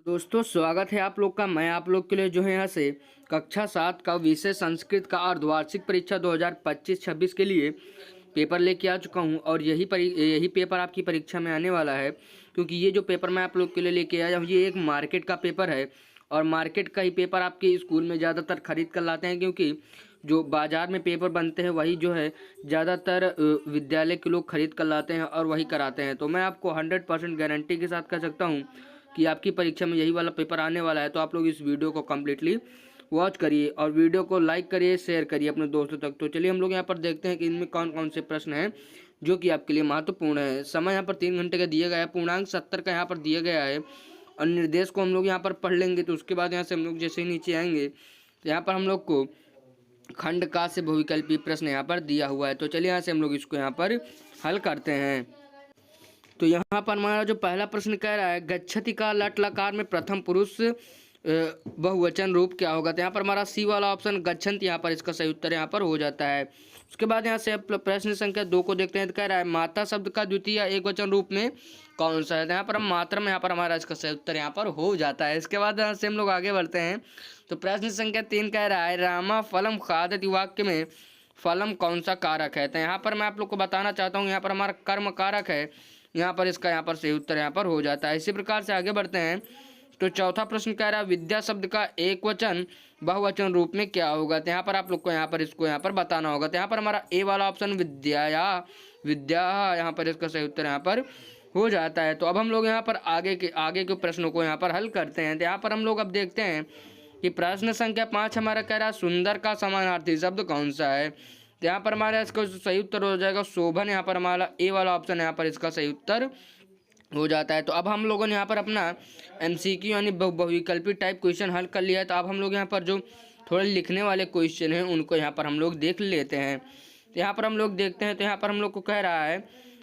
दोस्तों स्वागत है आप लोग का। मैं आप लोग के लिए जो है यहाँ से कक्षा 7 का विषय संस्कृत का अर्धवार्षिक परीक्षा 2025-26 के लिए पेपर लेके आ चुका हूँ और यही पेपर आपकी परीक्षा में आने वाला है। क्योंकि ये जो पेपर मैं आप लोग के लिए लेके आया हूँ ये एक मार्केट का पेपर है और मार्केट का ही पेपर आपके स्कूल में ज़्यादातर खरीद कर लाते हैं, क्योंकि जो बाज़ार में पेपर बनते हैं वही जो है ज़्यादातर विद्यालय के लोग खरीद कर लाते हैं और वही कराते हैं। तो मैं आपको 100% गारंटी के साथ कह सकता हूँ कि आपकी परीक्षा में यही वाला पेपर आने वाला है। तो आप लोग इस वीडियो को कम्प्लीटली वॉच करिए और वीडियो को लाइक करिए, शेयर करिए अपने दोस्तों तक। तो चलिए हम लोग यहाँ पर देखते हैं कि इनमें कौन कौन से प्रश्न हैं जो कि आपके लिए महत्वपूर्ण है। समय यहाँ पर 3 घंटे का दिया गया है, पूर्णांक 70 का यहाँ पर दिया गया है और निर्देश को हम लोग यहाँ पर पढ़ लेंगे। तो उसके बाद यहाँ से हम लोग जैसे ही नीचे आएंगे तो यहाँ पर हम लोग को खंड का से बहुविकल्पी प्रश्न यहाँ पर दिया हुआ है। तो चलिए यहाँ से हम लोग इसको यहाँ पर हल करते हैं। तो यहाँ पर हमारा जो पहला प्रश्न कह रहा है गच्छति का लट लकार में प्रथम पुरुष बहुवचन रूप क्या होगा। तो यहाँ पर हमारा सी वाला ऑप्शन गच्छन्ति यहाँ पर इसका सही उत्तर यहाँ पर हो जाता है। उसके बाद यहाँ से प्रश्न संख्या 2 को देखते हैं। तो कह रहा है माता शब्द का द्वितीय एक वचन रूप में कौन सा है। तो यहाँ पर हम मात्रा में यहाँ पर हमारा इसका सही उत्तर यहाँ पर हो जाता है। इसके बाद यहाँ से हम लोग आगे बढ़ते हैं। तो प्रश्न संख्या 3 कह रहा है रामा फलम खादति वाक्य में फलम कौन सा कारक है। तो यहाँ पर मैं आप लोग को बताना चाहता हूँ यहाँ पर हमारा कर्म कारक है, यहाँ पर इसका यहाँ पर सही उत्तर यहाँ पर हो जाता है। इसी प्रकार से आगे बढ़ते हैं। तो चौथा प्रश्न कह रहा है विद्या शब्द का एक वचन बहुवचन रूप में क्या होगा। तो यहाँ पर आप लोग को यहाँ पर इसको यहाँ पर बताना होगा। तो यहाँ पर हमारा ए वाला ऑप्शन विद्या यहाँ पर इसका सही उत्तर यहाँ पर हो जाता है। तो अब हम लोग यहाँ पर आगे के प्रश्नों को यहाँ पर हल करते हैं। तो यहाँ पर हम लोग अब देखते हैं कि प्रश्न संख्या 5 हमारा कह रहा है सुंदर का समानार्थी शब्द कौन सा है। तो यहाँ पर हमारा इसका सही उत्तर हो जाएगा शोभन। यहाँ पर हमारा ए वाला ऑप्शन यहाँ पर इसका सही उत्तर हो जाता है। तो अब हम लोगों ने यहाँ पर अपना एमसीक्यू यानी बहुविकल्पी टाइप क्वेश्चन हल कर लिया है। तो अब हम लोग यहाँ पर जो थोड़े लिखने वाले क्वेश्चन हैं उनको यहाँ पर हम लोग देख लेते हैं। तो यहाँ पर हम लोग देखते हैं। तो यहाँ पर हम लोग को कह रहा है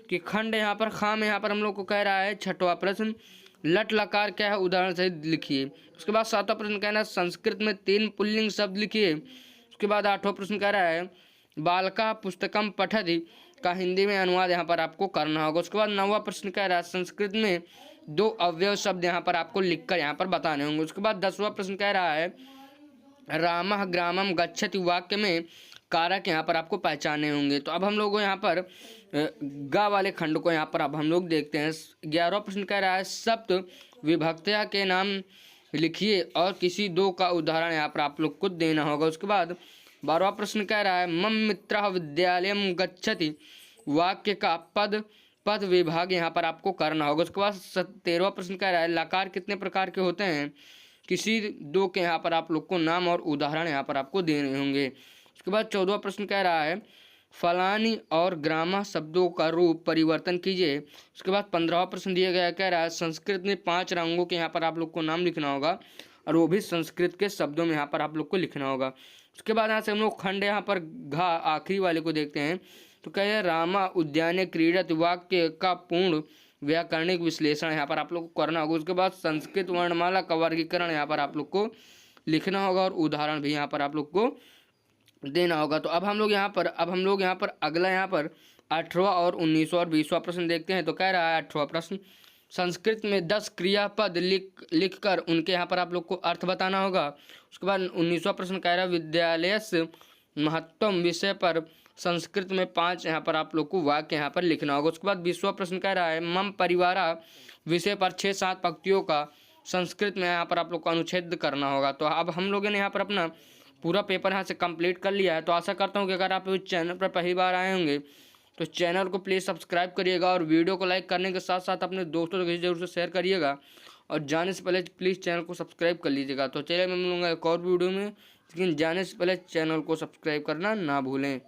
कि खंड यहाँ पर खा में यहाँ पर हम लोग को कह रहा है छठवां प्रश्न लट लकार क्या है उदाहरण सहित लिखिए। उसके बाद 7वां प्रश्न कहना है संस्कृत में 3 पुल्लिंग शब्द लिखिए। उसके बाद 8वां प्रश्न कह रहा है बालका पुस्तकम पठति का हिंदी में अनुवाद यहाँ पर आपको करना होगा। उसके बाद 9वां प्रश्न कह रहा है संस्कृत में 2 अवयव शब्द यहाँ पर आपको लिखकर यहाँ पर बताने होंगे। उसके बाद 10वां प्रश्न कह रहा है रामः ग्रामम गच्छति वाक्य में कारक यहाँ पर आपको पहचाने होंगे। तो अब हम लोग यहाँ पर गा वाले खंड को यहाँ पर अब हम लोग देखते हैं। 11वां प्रश्न कह रहा है सप्त विभक्तिया के नाम लिखिए और किसी 2 का उदाहरण यहाँ पर आप लोग को देना होगा। उसके बाद 12वां प्रश्न कह रहा है मम मित्रः विद्यालयम गच्छति वाक्य का पद विभाग यहाँ पर आपको करना होगा। उसके बाद 13वां प्रश्न कह रहा है लकार कितने प्रकार के होते हैं, किसी 2 के यहाँ पर आप लोग को नाम और उदाहरण यहाँ पर आपको देने होंगे। उसके बाद 14वां प्रश्न कह रहा है फलानी और ग्रामा शब्दों का रूप परिवर्तन कीजिए। उसके बाद 15वां प्रश्न दिया गया कह रहा है संस्कृत में 5 रंगों के यहाँ पर आप लोग को नाम लिखना होगा और वो भी संस्कृत के शब्दों में यहाँ पर आप लोग को लिखना होगा। उसके बाद यहाँ से हम लोग खंड यहाँ पर घा आखिरी वाले को देखते हैं। तो कह रहे रामा उद्याने क्रीडत वाक्य का पूर्ण व्याकरणिक विश्लेषण यहाँ पर आप लोग को करना होगा। उसके बाद संस्कृत वर्णमाला का वर्गीकरण यहाँ पर आप लोग को लिखना होगा और उदाहरण भी यहाँ पर आप लोग को देना होगा। तो अब हम लोग यहाँ पर अगला यहाँ पर 18वां और 19वां और 20वां प्रश्न देखते हैं। तो कह रहा है 18वां प्रश्न संस्कृत में 10 क्रियापद लिखकर उनके यहाँ पर आप लोग को अर्थ बताना होगा। उसके बाद 19वां प्रश्न कह रहा है विद्यालयस्य महत्तम विषय पर संस्कृत में 5 यहाँ पर आप लोग को वाक्य यहाँ पर लिखना होगा। उसके बाद 20वां प्रश्न कह रहा है मम परिवारा विषय पर 6-7 पंक्तियों का संस्कृत में यहाँ पर आप लोग को अनुच्छेद करना होगा। तो अब हम लोगों ने यहाँ पर अपना पूरा पेपर यहाँ से कंप्लीट कर लिया है। तो आशा करता हूँ कि अगर आप इस चैनल पर पहली बार आए होंगे तो चैनल को प्लीज़ सब्सक्राइब करिएगा और वीडियो को लाइक करने के साथ साथ अपने दोस्तों के जरूर से शेयर करिएगा और जाने से पहले प्लीज़ चैनल को सब्सक्राइब कर लीजिएगा। तो चलिए मैं मिलूँगा एक और वीडियो में, लेकिन जाने से पहले चैनल को सब्सक्राइब करना ना भूलें।